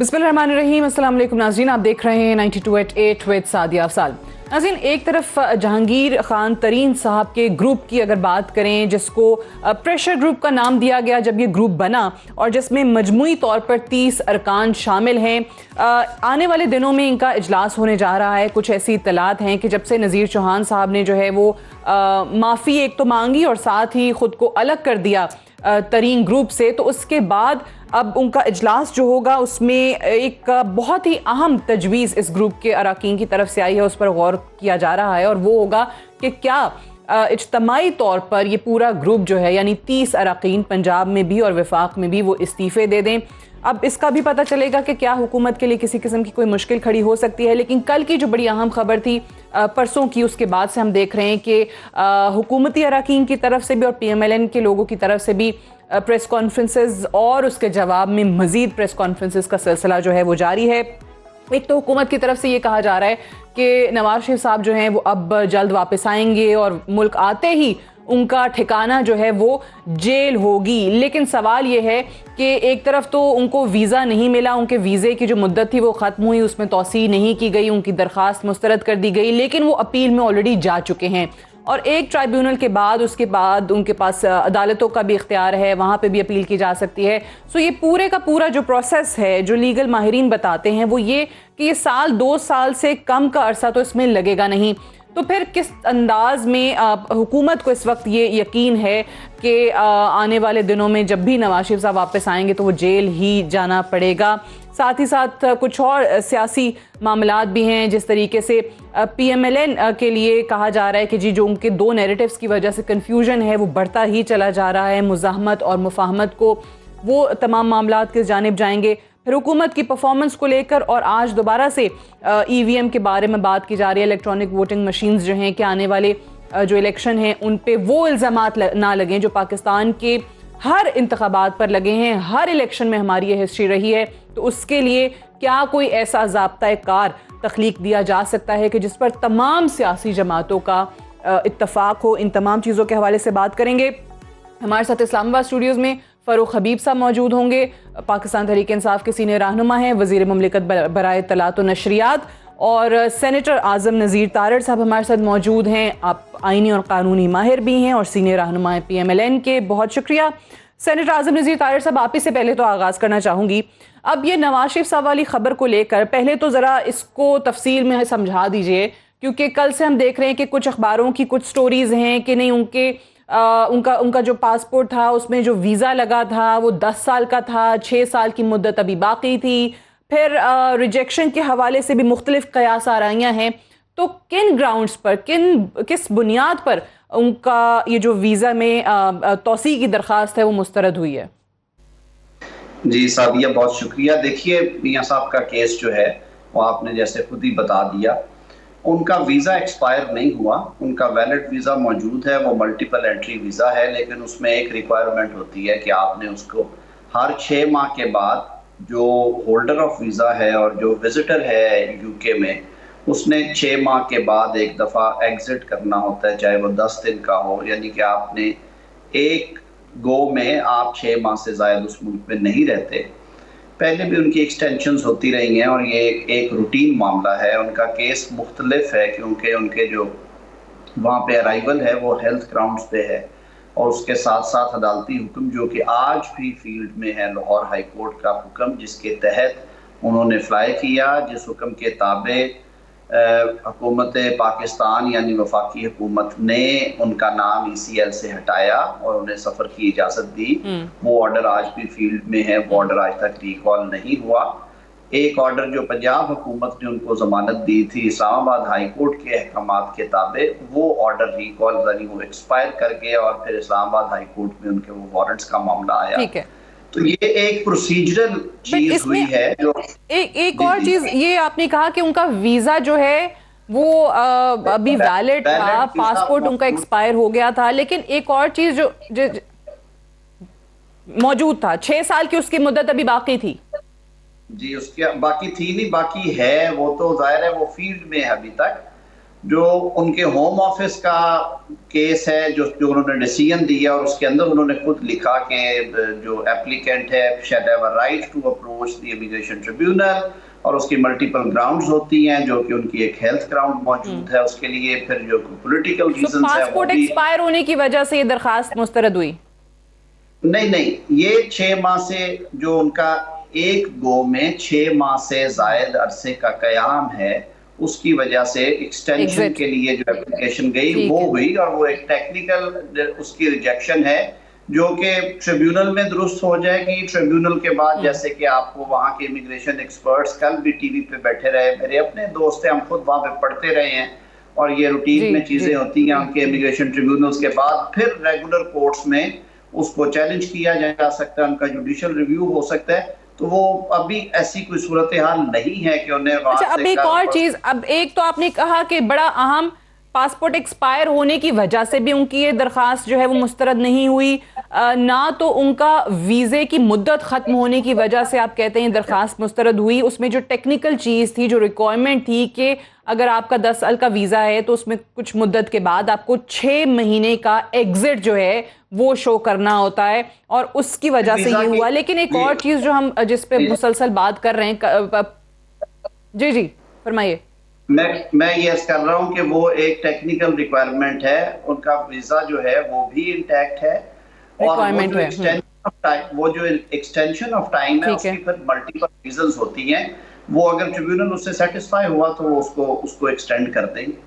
बिस्मिल्लाहिर्रहमानिर्रहीम। अस्सलाम वालेकुम नाज़रीन, आप देख रहे हैं 92.8 विद सादिया अफसाल। नाज़रीन, एक तरफ जहांगीर खान तरीन साहब के ग्रुप की अगर बात करें, जिसको प्रेशर ग्रुप का नाम दिया गया जब ये ग्रुप बना, और जिसमें मजमूई तौर पर 30 अरकान शामिल हैं। आने वाले दिनों में इनका इजलास होने जा रहा है। कुछ ऐसी इत्तलात हैं कि जब से नज़ीर चौहान साहब ने जो है वो माफ़ी एक तो मांगी और साथ ही ख़ुद को अलग कर दिया तरीन ग्रुप से, तो उसके बाद अब उनका इजलास जो होगा उसमें एक बहुत ही अहम तजवीज़ इस ग्रुप के अरकान की तरफ से आई है, उस पर गौर किया जा रहा है। और वो होगा कि क्या इज्तमाई तौर पर ये पूरा ग्रुप जो है, यानी 30 अरकान पंजाब में भी और वफाक में भी, वो इस्तीफ़े दे दें। अब इसका भी पता चलेगा कि क्या हुकूमत के लिए किसी किस्म की कोई मुश्किल खड़ी हो सकती है। लेकिन कल की जो बड़ी अहम खबर थी परसों की, उसके बाद से हम देख रहे हैं कि हुकूमती अरकान की तरफ से भी और PMLN के लोगों की तरफ से भी प्रेस कॉन्फ्रेंसेस और उसके जवाब में मज़ीद प्रेस कॉन्फ्रेंसेस का सिलसिला जो है वो जारी है। एक तो हुकूमत की तरफ से ये कहा जा रहा है कि नवाज शरीफ साहब जो हैं वो अब जल्द वापस आएंगे और मुल्क आते ही उनका ठिकाना जो है वो जेल होगी। लेकिन सवाल ये है कि एक तरफ तो उनको वीज़ा नहीं मिला, उनके वीज़े की जो मुद्दत थी वो ख़त्म हुई, उसमें तौसीह नहीं की गई, उनकी दरख्वास्त मुस्तरद कर दी गई, लेकिन वो अपील में ऑलरेडी जा चुके हैं। और एक ट्राइब्यूनल के बाद उसके बाद उनके पास अदालतों का भी इख्तियार है, वहाँ पे भी अपील की जा सकती है। सो ये पूरे का पूरा जो प्रोसेस है, जो लीगल माहिरीन बताते हैं वो ये कि ये साल 2 साल से कम का अरसा तो इसमें लगेगा नहीं। तो फिर किस अंदाज में हुकूमत को इस वक्त ये यकीन है कि आने वाले दिनों में जब भी नवाज शरीफ साहब वापस आएंगे तो वो जेल ही जाना पड़ेगा। साथ ही साथ कुछ और सियासी मामलात भी हैं, जिस तरीके से PMLN के लिए कहा जा रहा है कि जी जो उनके 2 नैरेटिव्स की वजह से कन्फ्यूजन है वो बढ़ता ही चला जा रहा है, मुज़ाहमत और मुफाहमत को, वो तमाम मामलात की जानिब जाएंगे। फिर हुकूमत की परफॉर्मेंस को लेकर और आज दोबारा से EVM के बारे में बात की जा रही है, इलेक्ट्रॉनिक वोटिंग मशीन्स जो हैं कि आने वाले जो इलेक्शन हैं उन पे वो इल्ज़ामात ना लगें जो पाकिस्तान के हर इंतखाबात पर लगे हैं। हर इलेक्शन में हमारी ये हिस्ट्री रही है। तो उसके लिए क्या कोई ऐसा ज़ाब्ता कार तख्लीक दिया जा सकता है कि जिस पर तमाम सियासी जमातों का इत्तफाक हो। इन तमाम चीज़ों के हवाले से बात करेंगे। हमारे साथ इस्लामाबाद स्टूडियोज़ में फ़ारूक हबीब साहब मौजूद होंगे, पाकिस्तान तहरीक इंसाफ के सीनियर रहनुमा हैं, वज़ीर ममलिकत बराए इत्तलात व नशरियात, और सेनेटर आज़म नज़ीर तारड़ साहब हमारे साथ मौजूद हैं। आप आइनी और कानूनी माहिर भी हैं और सीनियर रहनुमा हैं PMLN के। बहुत शुक्रिया। सेनेटर आज़म नज़ीर तारड़ साहब, आप ही से पहले तो आगाज़ करना चाहूँगी। अब ये नवाज शरीफ साहब वाली ख़बर को लेकर पहले तो ज़रा इसको तफसील में समझा दीजिए, क्योंकि कल से हम देख रहे हैं कि कुछ अखबारों की कुछ स्टोरीज़ हैं कि नहीं, उनका जो पासपोर्ट था उसमें जो वीज़ा लगा था वो 10 साल का था, 6 साल की मुद्दत अभी बाकी थी। फिर रिजेक्शन के हवाले से भी मुख्तलिफ कयास आराइयाँ हैं। तो किन ग्राउंड्स पर, किस बुनियाद पर उनका ये जो वीज़ा में तौसीह की दरख्वास्त है वो मुस्तरद हुई है? जी सादिया, बहुत शुक्रिया। देखिए, मियाँ साहब का केस जो है वो आपने जैसे खुद ही बता दिया, उनका वीज़ा एक्सपायर नहीं हुआ, उनका वैलिड वीज़ा मौजूद है, वो मल्टीपल एंट्री वीज़ा है। लेकिन उसमें एक रिक्वायरमेंट होती है कि आपने उसको हर 6 माह के बाद जो होल्डर ऑफ वीज़ा है और जो विजिटर है UK में, उसने 6 माह के बाद एक दफ़ा एग्ज़िट करना होता है, चाहे वो 10 दिन का हो। यानी कि आपने एक गो में आप 6 माह से ज़ायद उस मुल्क में नहीं रहते। पहले भी उनकी एक्सटेंशंस होती रही हैं और ये एक रूटीन मामला है। उनका केस मुख्तलिफ है क्योंकि उनके जो वहाँ पे अराइवल है वो हेल्थ ग्राउंड्स पे है, और उसके साथ साथ अदालती हुक्म जो कि आज भी फील्ड में है, लाहौर हाई कोर्ट का हुक्म, जिसके तहत उन्होंने फ्लाई किया, जिस हुक्म के ताबे हुकूमत पाकिस्तान यानी वफाकी हुकूमत ने उनका नाम ECL से हटाया और उन्हें सफ़र की इजाज़त दी। वो ऑर्डर आज भी फील्ड में है, वो ऑर्डर आज तक रिकॉल नहीं हुआ। एक ऑर्डर जो पंजाब हुकूमत ने उनको ज़मानत दी थी इस्लामाबाद हाई कोर्ट के अहकामात के ताबे, वो ऑर्डर रिकॉल यानी वो एक्सपायर कर गया और फिर इस्लामाबाद हाई कोर्ट में उनके वो वारंट्स का मामला आया। ठीक है, तो ये एक प्रोसीजरल चीज हुई है। जो एक और चीज ये आपने कहा कि उनका वीजा जो है वो अभी वैलिड था, पासपोर्ट उनका एक्सपायर हो गया था, लेकिन एक और चीज जो मौजूद था, 6 साल की उसकी मुद्दत अभी बाकी थी। जी, उसके बाकी थी नहीं, बाकी है, वो तो जाहिर है वो फील्ड में है अभी तक। जो उनके होम ऑफिस का केस है, जो उन्होंने डिसीजन दिया और उसके अंदर उन्होंने खुद लिखा कि जो एप्लीकेंट है shall have a right to approach the immigration tribunal, और उसकी मल्टीपल ग्राउंड्स होती हैं, जो कि उनकी एक हेल्थ ग्राउंड मौजूद है उसके लिए, फिर जो पॉलिटिकल रीजंस है पासपोर्ट एक्सपायर होने की वजह से ये दरखास्त मुस्तरद हुई? नहीं, ये 6 माह से जो उनका एक गो में 6 माह से जायद अरसे का कयाम है, उसकी वजह से एक्सटेंशन के लिए जो एप्लीकेशन गई वो हुई, और वो एक टेक्निकल उसकी रिजेक्शन है जो कि ट्रिब्यूनल में दुरुस्त हो जाएगी। ट्रिब्यूनल के बाद जैसे कि आपको वहाँ के इमिग्रेशन एक्सपर्ट्स कल भी टीवी पे बैठे रहे, मेरे अपने दोस्त हैं, हम खुद वहाँ पे पढ़ते रहे हैं, और ये रूटीन में चीजें होती हैं उनके इमिग्रेशन ट्रिब्यूनल्स के बाद, फिर रेगुलर कोर्ट्स में उसको चैलेंज किया जा सकता है, उनका जुडिशियल रिव्यू हो सकता है। तो वो अभी ऐसी कोई सूरत हाल नहीं है कि उन्हें अच्छा, अब एक और चीज, अब एक तो आपने कहा कि बड़ा अहम पासपोर्ट एक्सपायर होने की वजह से भी उनकी ये दरखास्त जो है वो मुस्तरद नहीं हुई, ना तो उनका वीजे की मुद्दत खत्म होने की वजह से आप कहते हैं दरखास्त मुस्तरद हुई, उसमें जो टेक्निकल चीज थी, जो रिक्वायरमेंट थी कि अगर आपका 10 साल का वीजा है तो उसमें कुछ मुद्दत के बाद आपको 6 महीने का एग्जिट जो है वो शो करना होता है, और उसकी वजह से ये हुआ। लेकिन एक और चीज जो हम जिस पे मुसलसल बात कर रहे हैं, जी फरमाइए। मैं ये कर रहा हूँ कि वो एक टेक्निकल रिक्वायरमेंट है, उनका वीजा जो है वो भी इंटैक्ट है, और वो जो एक्सटेंशन ऑफ टाइम है उसकी फिर मल्टीपल रीजंस होती हैं, वो अगर ट्रिब्यूनल उससे सेटिस्फाई हुआ तो वो उसको एक्सटेंड कर देंगे।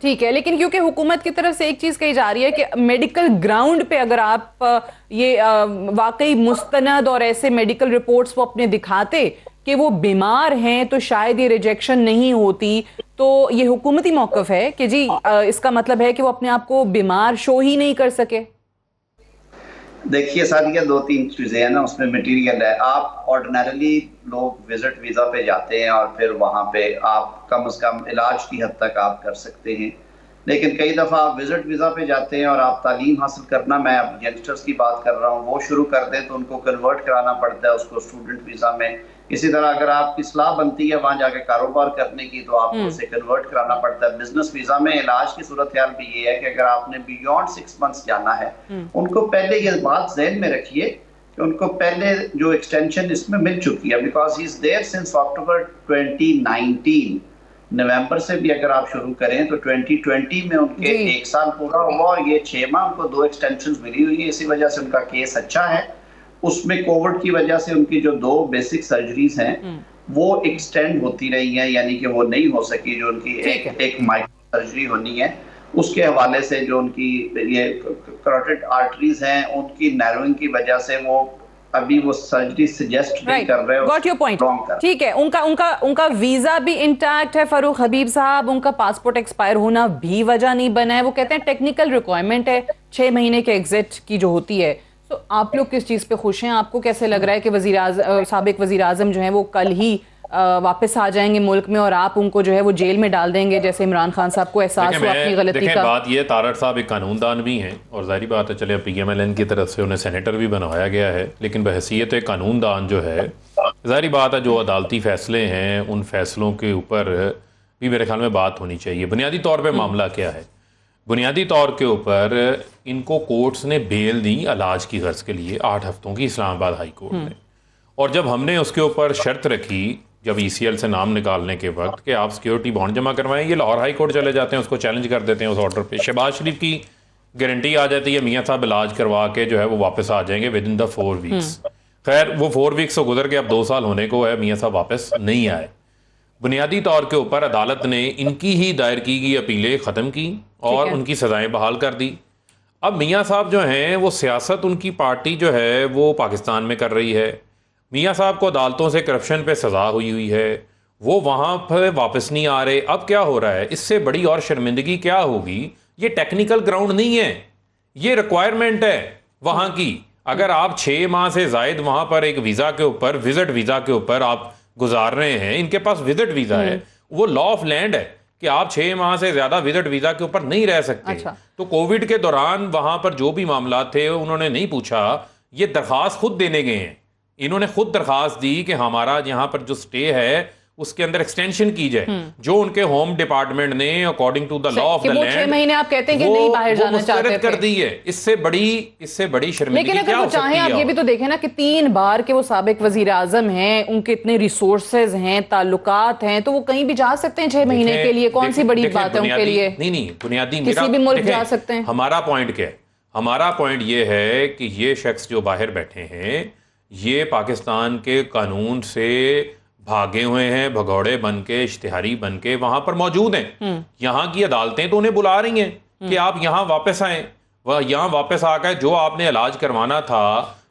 ठीक है, लेकिन क्योंकि हुकूमत की तरफ से एक चीज कही जा रही है कि मेडिकल ग्राउंड पे अगर आप ये वाकई मुस्तनद और ऐसे मेडिकल रिपोर्ट्स वो अपने दिखाते कि वो बीमार हैं तो शायद ये रिजेक्शन नहीं होती, तो ये हुकूमती मौक़िफ़ है कि जी इसका मतलब है कि वो अपने आप को बीमार शो ही नहीं कर सके। देखिए सादिया, 2-3 चीजें हैं ना उसमें मटेरियल है। आप ऑर्डिनरली लोग विजिट वीजा पे जाते हैं और फिर वहां पे आप कम से कम इलाज की हद तक आप कर सकते हैं, लेकिन कई दफ़ा आप विजिट वीज़ा पे जाते हैं और आप तालीम हासिल करना, मैं अब यंगस्टर्स की बात कर रहा हूँ, वो शुरू कर दें तो उनको कन्वर्ट कराना पड़ता है उसको स्टूडेंट वीज़ा में। इसी तरह अगर आपकी सलाह बनती है वहाँ जाके कारोबार करने की तो आपको उसे कन्वर्ट कराना पड़ता है बिजनेस वीज़ा में। इलाज की सूरत हाल भी ये है कि अगर आपने बियॉन्ड 6 मंथ्स जाना है, उनको पहले ये बात ज़हन में रखिए कि उनको पहले जो एक्सटेंशन इसमें मिल चुकी है, because he is there since October 2019। नवंबर से भी अगर आप शुरू करें तो 2020 में उनके 1 साल पूरा हुआ और ये 6 माह उनको 2 एक्सटेंशन मिली हुई है। इसी वजह से उनका केस अच्छा है। उसमें कोविड की वजह से उनकी जो 2 बेसिक सर्जरीज हैं वो एक्सटेंड होती रही हैं, यानी कि वो नहीं हो सकी। जो उनकी एक माइक्रो सर्जरी होनी है उसके हवाले से जो उनकी ये कैरोटिड आर्टरीज हैं उनकी नैरोइंग की वजह से वो अभी वो सर्जरी सजेस्ट नहीं कर रहे हैं। Got your point. ठीक है, उनका वीजा भी इंटैक्ट है फरूक हबीब साहब, उनका पासपोर्ट एक्सपायर होना भी वजह नहीं बना है। वो कहते हैं टेक्निकल रिक्वायरमेंट है 6 महीने के एग्जिट की जो होती है। तो आप लोग किस चीज पे खुश हैं? आपको कैसे लग रहा है कि साबिक वजीर आजम जो है वो कल ही वापस आ जाएंगे मुल्क में और आप उनको जो है वो जेल में डाल देंगे जैसे इमरान खान साहब को एहसास हुआ अपनी गलती का? बात ये, तारड़ साहब एक कानूनदान भी हैं और जाहिर बात है चले PMLN की तरफ से उन्हें सेनेटर भी बनवाया गया है, लेकिन बहसीयत एक कानूनदान जो है जाहिर बात है जो अदालती फैसले हैं उन फैसलों के ऊपर भी मेरे ख्याल में बात होनी चाहिए। बुनियादी तौर पर मामला क्या है? बुनियादी तौर के ऊपर इनको कोर्ट्स ने बेल दी इलाज की गर्ज के लिए 8 हफ्तों की इस्लामाबाद हाई कोर्ट ने, और जब हमने उसके ऊपर शर्त रखी जब ECL से नाम निकालने के वक्त कि आप सिक्योरिटी बॉन्ड जमा करवाएं, ये लाहौर हाई कोर्ट चले जाते हैं, उसको चैलेंज कर देते हैं उस ऑर्डर पे। शहबाज शरीफ की गारंटी आ जाती है मियाँ साहब इलाज करवा के जो है वो वापस आ जाएंगे विद इन द 4 वीक्स। खैर वो 4 वीक्स तो गुजर के अब 2 साल होने को है, मियाँ साहब वापस नहीं आए। बुनियादी तौर के ऊपर अदालत ने इनकी ही दायर की गई अपीलें ख़त्म की और उनकी सज़ाएँ बहाल कर दी। अब मियाँ साहब जो हैं वो सियासत उनकी पार्टी जो है वो पाकिस्तान में कर रही है। मियाँ साहब को अदालतों से करप्शन पे सज़ा हुई है, वो वहाँ पर वापस नहीं आ रहे। अब क्या हो रहा है, इससे बड़ी और शर्मिंदगी क्या होगी? ये टेक्निकल ग्राउंड नहीं है, ये रिक्वायरमेंट है वहाँ की। अगर आप 6 माह से जायद वहाँ पर एक वीज़ा के ऊपर, विजिट वीज़ा के ऊपर आप गुजार रहे हैं, इनके पास विजिट वीज़ा है, वो लॉ ऑफ लैंड है कि आप 6 माह से ज़्यादा विजिट वीज़ा के ऊपर नहीं रह सकते। अच्छा। तो कोविड के दौरान वहाँ पर जो भी मामला थे उन्होंने नहीं पूछा, ये दरख्वास्त खुद देने गए हैं। इन्होंने खुद दरख्वास्त दी कि हमारा यहाँ पर जो स्टे है उसके अंदर एक्सटेंशन की जाए, जो उनके होम डिपार्टमेंट ने according to the law of the land 6 महीने आप कहते हैं कि नहीं बाहर जाना चाहते कर दी है। इससे बड़ी शर्मिंदगी लेकिन क्या अगर हो वो चाहें, सकती आप है? ये भी तो देखें ना कि 3 बार के वो साबिक वजीर आजम हैं, उनके इतने रिसोर्सेज हैं, ताल्लुकात हैं, तो वो कहीं भी जा सकते हैं 6 महीने के लिए। कौन सी बड़ी बात है उनके लिए? नहीं, बुनियादी किसी भी मुल्क जा सकते हैं। हमारा पॉइंट क्या है? हमारा पॉइंट ये है कि ये शख्स जो बाहर बैठे हैं, ये पाकिस्तान के कानून से भागे हुए हैं, भगौड़े बन के, इश्तिहारी बन के वहां पर मौजूद हैं। यहाँ की अदालतें तो उन्हें बुला रही हैं कि आप यहाँ वापस आए। वह यहाँ वापस आकर जो आपने इलाज करवाना था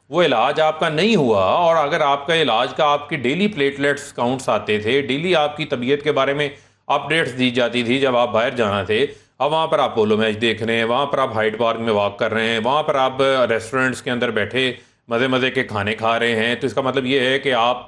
वो इलाज आपका नहीं हुआ, और अगर आपका इलाज का आपके डेली प्लेटलेट्स काउंट्स आते थे, डेली आपकी तबीयत के बारे में अपडेट्स दी जाती थी जब आप बाहर जाना थे, अब वहाँ पर आप पोलो मैच देख रहे हैं, वहाँ पर आप हाइड पार्क में वॉक कर रहे हैं, वहाँ पर आप रेस्टोरेंट्स के अंदर बैठे मज़े मज़े के खाने खा रहे हैं, तो इसका मतलब ये है कि आप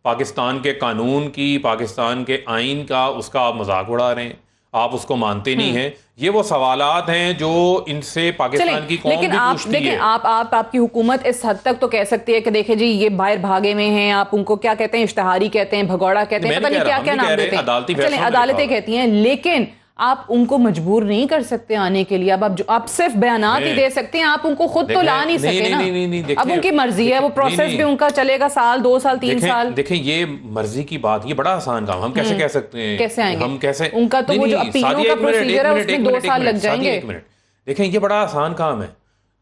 पाकिस्तान के कानून की, पाकिस्तान के आइन का, उसका आप मजाक उड़ा रहे हैं, आप उसको मानते नहीं हैं। ये वो सवालात हैं जो इनसे पाकिस्तान की कौम भी पूछती है। आपकी हुकूमत इस हद तक तो कह सकती है कि देखिए जी ये बाहर भागे में हैं, आप उनको क्या कहते हैं, इश्तिहारी कहते हैं, भगौड़ा कहते हैं, पता नहीं क्या क्या नाम देते हैं, अदालतें कहती हैं, लेकिन आप उनको मजबूर नहीं कर सकते आने के लिए। अब आप सिर्फ बयानात ही दे सकते हैं, आप उनको खुद तो ला नहीं सकते ना। अब उनकी मर्जी है, वो प्रोसेस भी उनका चलेगा, साल 2 साल 3 साल। देखें ये मर्जी की बात, ये बड़ा आसान काम, हम कैसे कह सकते हैं, कैसे आएंगे हम कैसे, उनका तो वो जो अपीलों का प्रोसीजर है उसमें 2 साल लग जाएंगे। देखें ये बड़ा आसान काम है।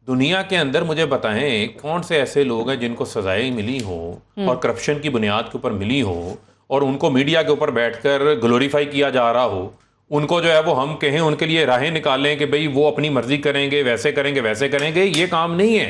दुनिया के अंदर मुझे बताएं कौन से ऐसे लोग हैं जिनको सजाएं मिली हो और करप्शन की बुनियाद के ऊपर मिली हो, और उनको मीडिया के ऊपर बैठकर ग्लोरीफाई किया जा रहा हो, उनको जो है वो हम कहें, उनके लिए राहें निकालें कि भाई वो अपनी मर्जी करेंगे, वैसे करेंगे वैसे करेंगे। ये काम नहीं है।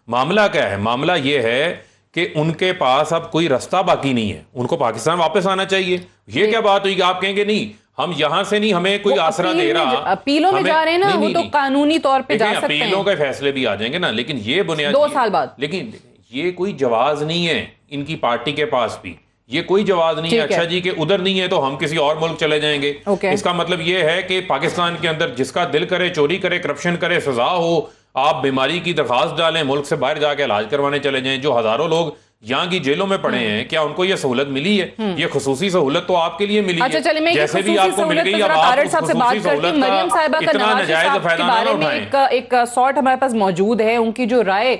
मामला क्या है? मामला ये है कि उनके पास अब कोई रास्ता बाकी नहीं है, उनको पाकिस्तान वापस आना चाहिए। ये क्या बात हुई कि आप कहेंगे नहीं हम यहां से नहीं, हमें कोई आसरा दे रहा, अपीलों में जा रहे हैं ना, वो तो कानूनी तौर पे जा सकते हैं, अपीलों के फैसले भी आ जाएंगे ना, लेकिन ये बुनियादी 2 साल बाद, लेकिन ये कोई जवाज नहीं है इनकी पार्टी के पास भी, ये कोई जवाब नहीं है। अच्छा जी कि उधर नहीं है तो हम किसी और मुल्क चले जाएंगे। इसका मतलब ये है कि पाकिस्तान के अंदर जिसका दिल करे चोरी करे, करप्शन करे, सजा हो, आप बीमारी की दरखास्त डालें, मुल्क से बाहर जाके इलाज करवाने चले जाएं। जो हजारों लोग यहाँ की जेलों में पड़े हैं, क्या उनको ये सहूलत मिली है? ये खुसूसी सहूलत तो आपके लिए मिली है, जैसे भी आपको मिल गई। अब आप खुसूसी सहूलत का इतना नाजायज फायदा ना उठाएं। एक शॉर्ट हमारे पास मौजूद है, उनकी जो राय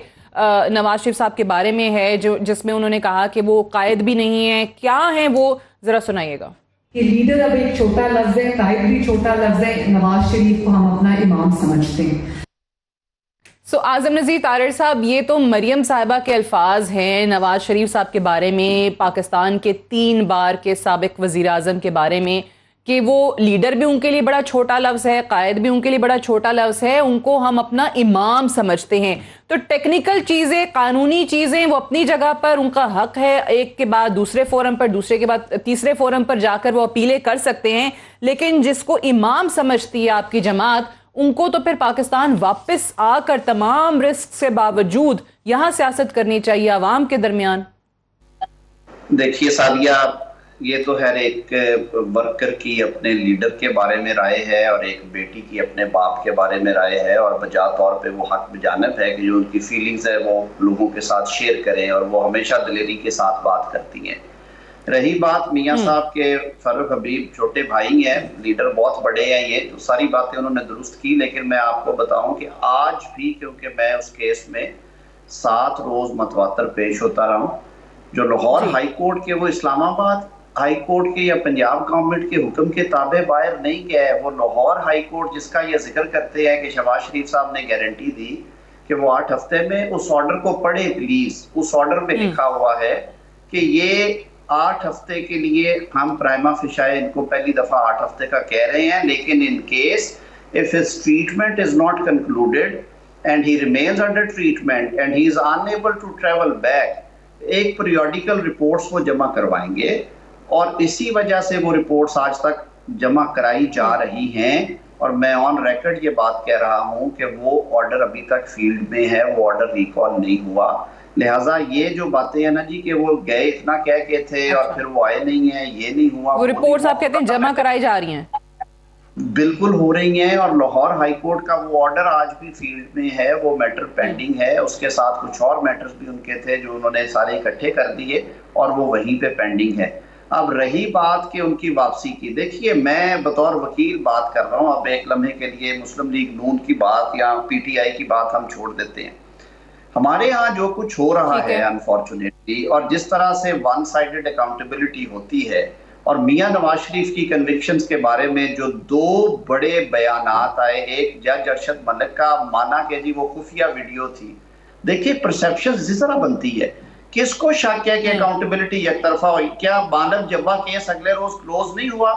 नवाज शरीफ साहब के बारे में है, जो जिसमें उन्होंने कहा कि वो कायद भी नहीं है। क्या है वो, जरा सुनाइएगा। कि लीडर अब एक छोटा लफ्ज है, कायद भी छोटा लफ्ज है, नवाज शरीफ को हम अपना इमाम समझते हैं। आज़म नज़ीर तारड़ साहब, ये तो मरियम साहिबा के अल्फाज हैं नवाज शरीफ साहब के बारे में, पाकिस्तान के 3 बार के साबिक वज़ीर आज़म के बारे में, कि वो लीडर भी उनके लिए बड़ा छोटा लफ्ज़ है, कायद भी उनके लिए बड़ा छोटा लफ्ज़ है, उनको हम अपना इमाम समझते हैं। तो टेक्निकल चीज़ें, कानूनी चीज़ें वो अपनी जगह पर, उनका हक है एक के बाद दूसरे फोरम पर, दूसरे के बाद तीसरे फोरम पर जाकर वो अपीलें कर सकते हैं, लेकिन जिसको इमाम समझती है आपकी जमात, उनको तो फिर पाकिस्तान वापस आकर तमाम रिस्क से बावजूद यहाँ सियासत करनी चाहिए अवाम के दरमियान। देखिए सादिया, ये तो हर एक वर्कर की अपने लीडर के बारे में राय है और एक बेटी की अपने बाप के बारे में राय है, और बजा तौर पे वो हक बजानब है कि जो उनकी फीलिंग्स है वो लोगों के साथ शेयर करें, और वो हमेशा दिलेरी के साथ बात करती हैं। रही बात मियाँ साहब के, फारूक हबीब छोटे भाई हैं, लीडर बहुत बड़े हैं, ये तो सारी बातें उन्होंने दुरुस्त की, लेकिन मैं आपको बताऊं कि आज भी, क्योंकि मैं उस केस में 7 रोज मतवातर पेश होता रहा हूँ, जो लाहौर हाई कोर्ट के वो इस्लामाबाद हाई कोर्ट के या पंजाब गवर्नमेंट के हुक्म के ताबे बाहर नहीं गया है। वो लाहौर हाई कोर्ट जिसका ये जिक्र करते हैं कि शहबाज शरीफ साहब ने गारंटी दी कि वो 8 हफ्ते में, उस ऑर्डर को पढ़े प्लीज। उस ऑर्डर में लिखा हुआ है कि ये 8 हफ्ते के लिए हम प्राइमा फिशाए इनको पहली दफा 8 हफ्ते का कह रहे हैं, लेकिन in case if his treatment is not concluded and he remains under treatment and he is unable to travel back, एक पीरियोडिकल रिपोर्ट्स वो जमा करवाएंगे, और इसी वजह से वो रिपोर्ट्स आज तक जमा कराई जा रही हैं। और मैं ऑन रिकॉर्ड ये बात कह रहा हूं कि वो ऑर्डर अभी तक फील्ड में है, वो ऑर्डर रिकॉल नहीं हुआ। लिहाजा ये जो बातें हैं ना जी कि वो गए इतना कह के थे और फिर वो आए नहीं है, ये नहीं हुआ। वो रिपोर्ट्स आप कहते हैं जमा कराई जा रही हैं? बिल्कुल हो रही हैं, और लाहौर हाई कोर्ट का वो ऑर्डर आज भी फील्ड में है, वो मैटर पेंडिंग है। उसके साथ कुछ और मैटर्स भी उनके थे जो उन्होंने सारे इकट्ठे कर दिए और वो वहीं पे पेंडिंग है। अब रही बात कि उनकी वापसी की, देखिए मैं बतौर वकील बात कर रहा हूँ। अब एक लम्हे के लिए मुस्लिम लीग नून की बात या पीटीआई की बात हम छोड़ देते हैं। हमारे यहाँ जो कुछ हो रहा है अनफॉर्चुनेटली, और जिस तरह से वन साइडेड अकाउंटेबिलिटी होती है, और मियां नवाज शरीफ की कन्विक्शंस के बारे में जो दो बड़े बयानात आए, एक जज अरशद मलिक का माना कि जी वो खुफिया वीडियो थी। देखिए परसेप्शन इस तरह बनती है, किसको शक है कि अकाउंटेबिलिटी एक तरफा हुई? क्या मानव जब्बा केस अगले रोज क्लोज नहीं हुआ?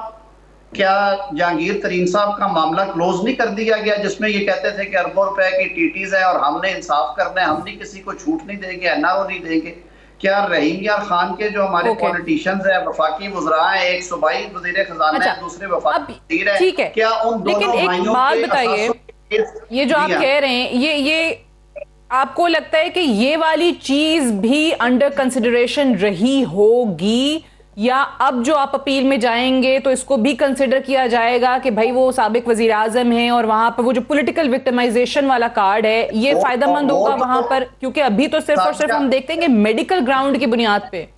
क्या जहांगीर तरीन साहब का मामला क्लोज नहीं कर दिया गया, जिसमें ये कहते थे कि अरबों रुपए की टीटीज है और हमने इंसाफ करना है, हम नहीं किसी को छूट नहीं देंगे, एनआरओ नहीं देंगे? क्या रहीम यार खान के जो हमारे पॉलिटिशियंस हैं, वफाकी वुज़रा हैं, एक सूबाई वज़ीर खजाना है, दूसरे वफाकी वज़ीर है, क्या उन दोनों भाइयों के बताइए, ये जो आप कह रहे हैं, ये आपको लगता है कि ये वाली चीज भी अंडर कंसिडरेशन रही होगी, या अब जो आप अपील में जाएंगे तो इसको भी कंसिडर किया जाएगा कि भाई वो साबिक वजीर आजम हैं और वहां पर वो जो पॉलिटिकल विक्टिमाइजेशन वाला कार्ड है ये फायदेमंद होगा वहां पर? क्योंकि अभी तो सिर्फ और सिर्फ हम देखते हैं कि मेडिकल ग्राउंड की बुनियाद पे,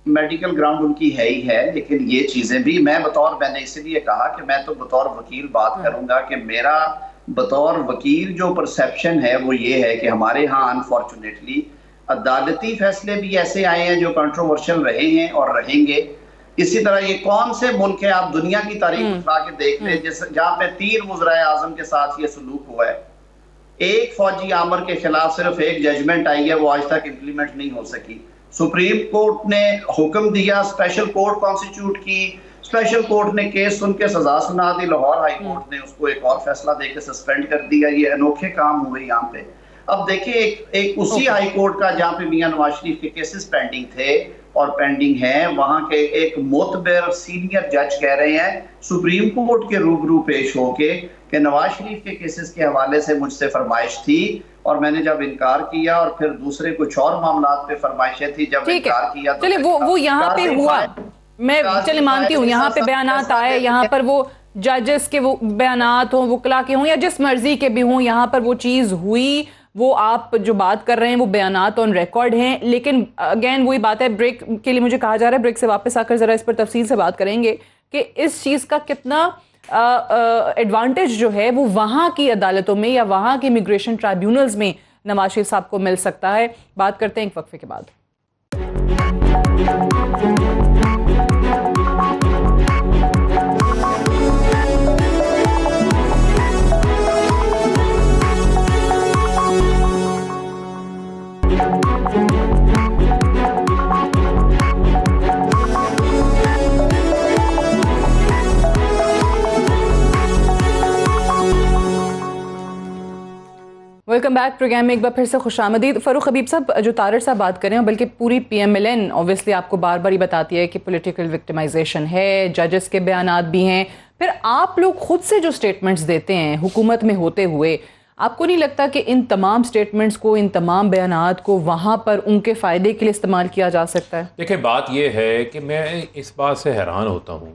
मेडिकल ग्राउंड उनकी है ही है, लेकिन ये चीजें भी मैंने इसलिए कहा कि मैं तो बतौर वकील बात करूंगा कि मेरा बतौर वकील जो परसेप्शन है वो ये है कि हमारे यहाँ अनफॉर्चुनेटली अदालती फैसले भी ऐसे आए हैं जो कंट्रोवर्शियल रहे हैं और रहेंगे। इसी तरह ये कौन से मुल्क है, आप दुनिया की तारीख उठा के देख ले जहाँ पे 3 वज़राए आज़म के साथ ये सलूक हुआ है। एक फौजी आमर के खिलाफ सिर्फ एक जजमेंट आई है, वो आज तक इम्प्लीमेंट नहीं हो सकी। सुप्रीम कोर्ट ने हुक्म दिया, स्पेशल कोर्ट कॉन्स्टिट्यूट की, स्पेशल कोर्ट ने केस सुन के सजा सुना दी, लाहौर हाई कोर्ट ने उसको एक और फैसला देकर सस्पेंड कर दिया। ये अनोखे काम हुए यहाँ पे। अब देखिए एक उसी हाई कोर्ट का जहाँ पे मियां नवाज शरीफ के केसेस पेंडिंग थे और पेंडिंग हैं, वहां के एक मोतबर सीनियर जज कह रहे हैं सुप्रीम कोर्ट के रूबरू पेश होके कि नवाज शरीफ के केसेस के हवाले से मुझसे फरमाइश थी और मैंने जब इनकार किया, और फिर दूसरे कुछ और मामलात पे फरमाइशें थी, जब इनकार किया तो चलिए वो यहाँ पे हुआ, मैं चले मानती हूँ यहाँ पे बयानात आए, यहाँ पर वो जजेस के वो बयानात हों, वकला के हों या जिस मर्जी के भी हों, यहाँ पर वो चीज़ हुई, वो आप जो बात कर रहे हैं वो बयानात ऑन रिकॉर्ड हैं। लेकिन अगेन वही बात है, ब्रेक के लिए मुझे कहा जा रहा है, ब्रेक से वापस आकर ज़रा इस पर तफसील से बात करेंगे कि इस चीज़ का कितना एडवांटेज जो है वो वहाँ की अदालतों में या वहाँ के इमिग्रेशन ट्राइब्यूनल्स में नवाज शरीफ साहब को मिल सकता है। बात करते हैं एक वक्फे के बाद। वेलकम बैक प्रोग्राम में एक बार फिर से खुशामदीद। फ़ारूक हबीब साहब, जो तारड़ साहब बात करें, बल्कि पूरी PMLN ऑब्वियसली आपको बार बार ही बताती है कि पॉलिटिकल विक्टिमाइजेशन है, जजेस के बयानात भी हैं, फिर आप लोग खुद से जो स्टेटमेंट्स देते हैं हुकूमत में होते हुए, आपको नहीं लगता कि इन तमाम स्टेटमेंट्स को, इन तमाम बयानात को वहाँ पर उनके फ़ायदे के लिए इस्तेमाल किया जा सकता है? देखिए बात यह है कि मैं इस बात से हैरान होता हूँ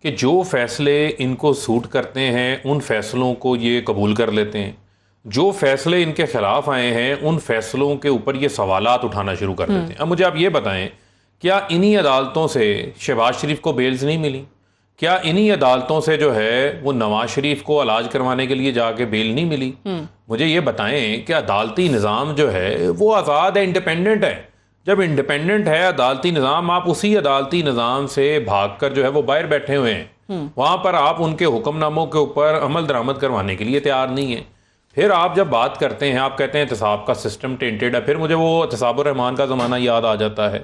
कि जो फ़ैसले इनको सूट करते हैं उन फ़ैसलों को ये कबूल कर लेते हैं, जो फैसले इनके खिलाफ आए हैं उन फैसलों के ऊपर ये सवालात उठाना शुरू कर देते हैं। अब मुझे आप ये बताएं, क्या इन्हीं अदालतों से शहबाज शरीफ को बेल्स नहीं मिली? क्या इन्हीं अदालतों से जो है वो नवाज शरीफ को इलाज करवाने के लिए जाके बेल नहीं मिली? मुझे ये बताएं कि अदालती निज़ाम जो है वो आज़ाद है, इंडिपेंडेंट है। जब इंडिपेंडेंट है अदालती निज़ाम, आप उसी अदालती निज़ाम से भाग कर जो है वो बाहर बैठे हुए हैं, वहाँ पर आप उनके हुक्मनामों के ऊपर अमल दरामद करवाने के लिए तैयार नहीं है। फिर आप जब बात करते हैं, आप कहते हैं एहतसाब का सिस्टम टेंटेड है, फिर मुझे वो एहतसाबुर रहमान का ज़माना याद आ जाता है,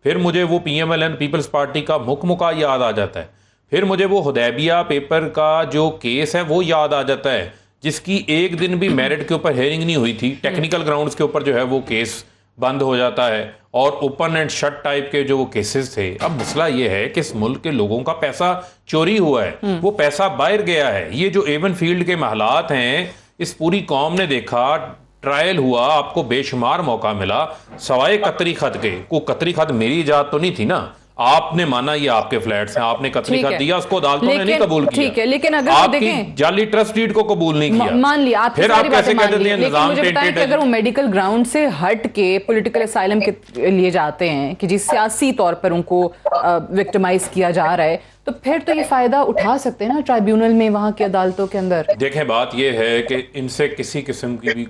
फिर मुझे वो PMLN पीपल्स पार्टी का मुकमुका याद आ जाता है, फिर मुझे वो हुदैबिया पेपर का जो केस है वो याद आ जाता है, जिसकी एक दिन भी मेरिट के ऊपर हेयरिंग नहीं हुई थी, टेक्निकल ग्राउंड्स के ऊपर जो है वो केस बंद हो जाता है, और ओपन एंड शट टाइप के जो वो केसेस थे। अब मसला ये है कि इस मुल्क के लोगों का पैसा चोरी हुआ है, वो पैसा बाहर गया है। ये जो एवन फील्ड के महलात हैं, इस पूरी कौम ने देखा, ट्रायल हुआ, आपको बेशुमार मौका मिला, सवाए कतरी खत के। को कतरी खत मेरी इजाद तो नहीं थी ना, आपने माना ये आपके फ्लैट्स हैं, आपने कतली ठीक खत है। दिया, उसको अदालतों ने नहीं लेकिन- कबूल किया। ठीक है, लेकिन अगर वो आपकी देखें- जाली ट्रस्ट डीड को कबूल नहीं किया, मान लिया, आपकी फिर आप सारी कैसे बातें कह मान देते ली, हैं लेकिन निजाम मुझे बताएं टेंटेड कि अगर वो मेडिकल ग्राउंड से हट के पॉलिटिकल असाइलम के लिए जाते हैं कि जिस सियासी तौर पर उनको विक्टिमाइज किया जा रहा है, तो फिर तो ये फायदा उठा सकते हैं ना ट्राइब्यूनल में, वहां की अदालतों के अंदर। देखें, बात यह है कि इनसे किसी किस्म की भी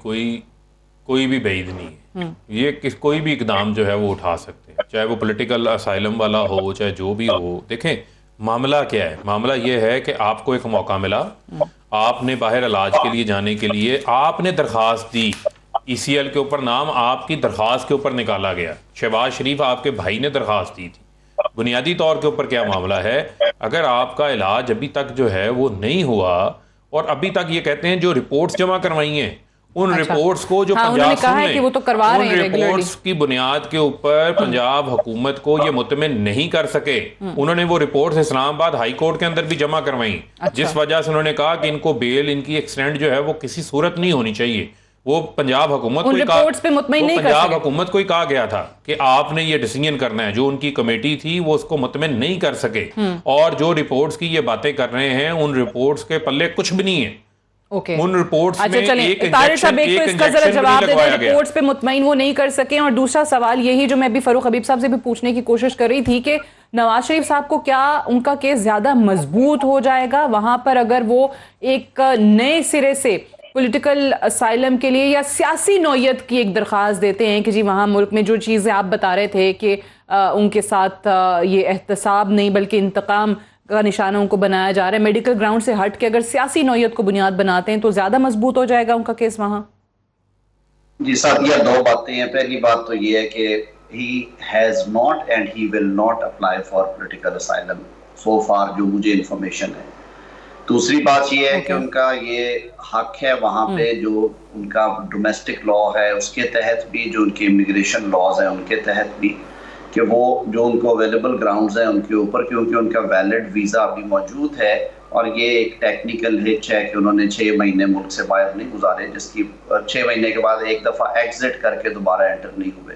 कोई भी बैद नहीं है। ये कोई भी इकदाम जो है वो उठा सकते हैं, चाहे वो पॉलिटिकल असाइलम वाला हो, चाहे जो भी हो। देखें, मामला क्या है? मामला ये है कि आपको एक मौका मिला, आपने बाहर इलाज के लिए जाने के लिए आपने दरख्वास्त दी, ECL के ऊपर नाम आपकी दरख्वास्त के ऊपर निकाला गया, शहबाज शरीफ आपके भाई ने दरख्वास्त दी थी। बुनियादी तौर के ऊपर क्या मामला है, अगर आपका इलाज अभी तक जो है वो नहीं हुआ और अभी तक ये कहते हैं जो रिपोर्ट्स जमा करवाई हैं उन अच्छा। रिपोर्ट्स को जो हाँ, पंजाब उन्होंने कहा है सुन कि वो तो करवा लें, रहे उन हैं रिपोर्ट्स regularly। की बुनियाद के ऊपर पंजाब हुकूमत को ये मुतमिन नहीं कर सके। उन्होंने वो रिपोर्ट्स इस्लामाबाद हाई कोर्ट के अंदर भी जमा करवाई, अच्छा। जिस वजह से उन्होंने कहा कि इनको बेल, इनकी एक्सटेंड जो है वो किसी सूरत नहीं होनी चाहिए। वो पंजाब हुकूमत उन को रिपोर्ट्स पे मुतमिन नहीं कर पंजाब सके। हुकूमत को ही कहा गया था कि आपने ये डिसीजन करना है। जो उनकी कमेटी थी वो उसको मुतमिन नहीं कर सके, और जो रिपोर्ट्स की ये बातें कर रहे हैं उन रिपोर्ट्स के पल्ले कुछ भी नहीं है। ओके, उन रिपोर्ट्स अच्छा में चलें, एक तारिक साहब एक तो इंजेक्शन इसका जरा भी नहीं जवाब दे लगवाया दें, गया। रिपोर्ट्स पे मुतमईन वो नहीं कर सके। और दूसरा सवाल यही जो मैं अभी फरूख हबीब साहब से भी पूछने की कोशिश कर रही थी कि नवाज शरीफ साहब को क्या उनका केस ज्यादा मजबूत हो जाएगा वहां पर अगर वो एक नए सिरे से पॉलिटिकल असाइलम के लिए या सियासी नौयत की एक दरख्वास्त देते हैं कि जी वहाँ मुल्क में जो चीज़ें आप बता रहे थे कि उनके साथ ये एहतसाब नहीं बल्कि इंतकाम का निशाना उनको बनाया जा रहा है, मेडिकल ग्राउंड से हट के अगर सियासी नौयत को बुनियाद बनाते हैं तो ज़्यादा मजबूत हो जाएगा उनका केस वहाँ? जी सादिया, दो बातें हैं। पहली बात तो ये है कि he has not and he will not apply for political asylum so far, जो मुझे इंफॉर्मेशन है। दूसरी बात ये है कि उनका ये हक है वहाँ पे, जो उनका डोमेस्टिक लॉ है उसके तहत भी, जो उनके इमिग्रेशन लॉज हैं उनके तहत भी, कि वो जो उनको अवेलेबल ग्राउंड्स हैं उनके ऊपर, क्योंकि उनका वैलिड वीज़ा अभी मौजूद है और ये एक टेक्निकल हिच है कि उन्होंने 6 महीने मुल्क से बाहर नहीं गुजारे, जिसकी 6 महीने के बाद एक दफ़ा एग्जिट करके दोबारा एंटर नहीं हुए।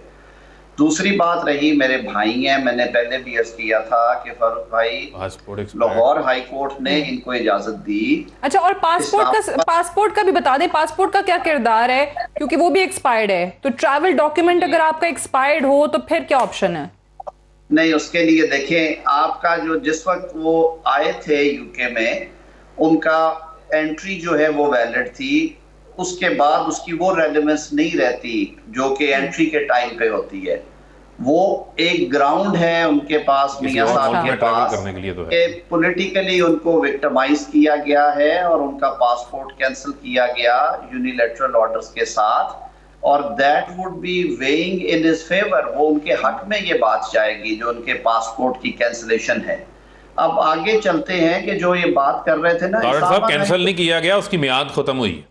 दूसरी बात रही, मेरे भाई हैं, मैंने पहले भी अर्ज किया था कि फारूक भाई, लाहौर हाई कोर्ट ने इनको इजाजत दी। अच्छा, और पासपोर्ट का भी बता दें, पासपोर्ट का क्या किरदार है, क्योंकि वो भी एक्सपायर्ड है। तो ट्रैवल डॉक्यूमेंट अगर आपका एक्सपायर्ड हो तो फिर क्या ऑप्शन है? नहीं, उसके लिए देखें, आपका जो जिस वक्त वो आए थे यूके में, उनका एंट्री जो है वो वैलिड थी, उसके बाद उसकी वो रेलेवेंस नहीं रहती जो कि एंट्री के टाइम पे होती है। वो एक ग्राउंड है उनके पास, मियां साहब के पास, करने के लिए तो है कि पॉलिटिकली उनको विक्टिमाइज किया गया है और उनका पासपोर्ट कैंसिल किया गया यूनिलैटरल ऑर्डर्स के साथ, और that would be weighing in his favour. वो उनके हक में ये बात जाएगी जो उनके पासपोर्ट की कैंसिलेशन है। अब आगे चलते हैं कि जो ये बात कर रहे थे ना, साहब कैंसिल नहीं किया गया, उसकी मियाद खत्म हुई।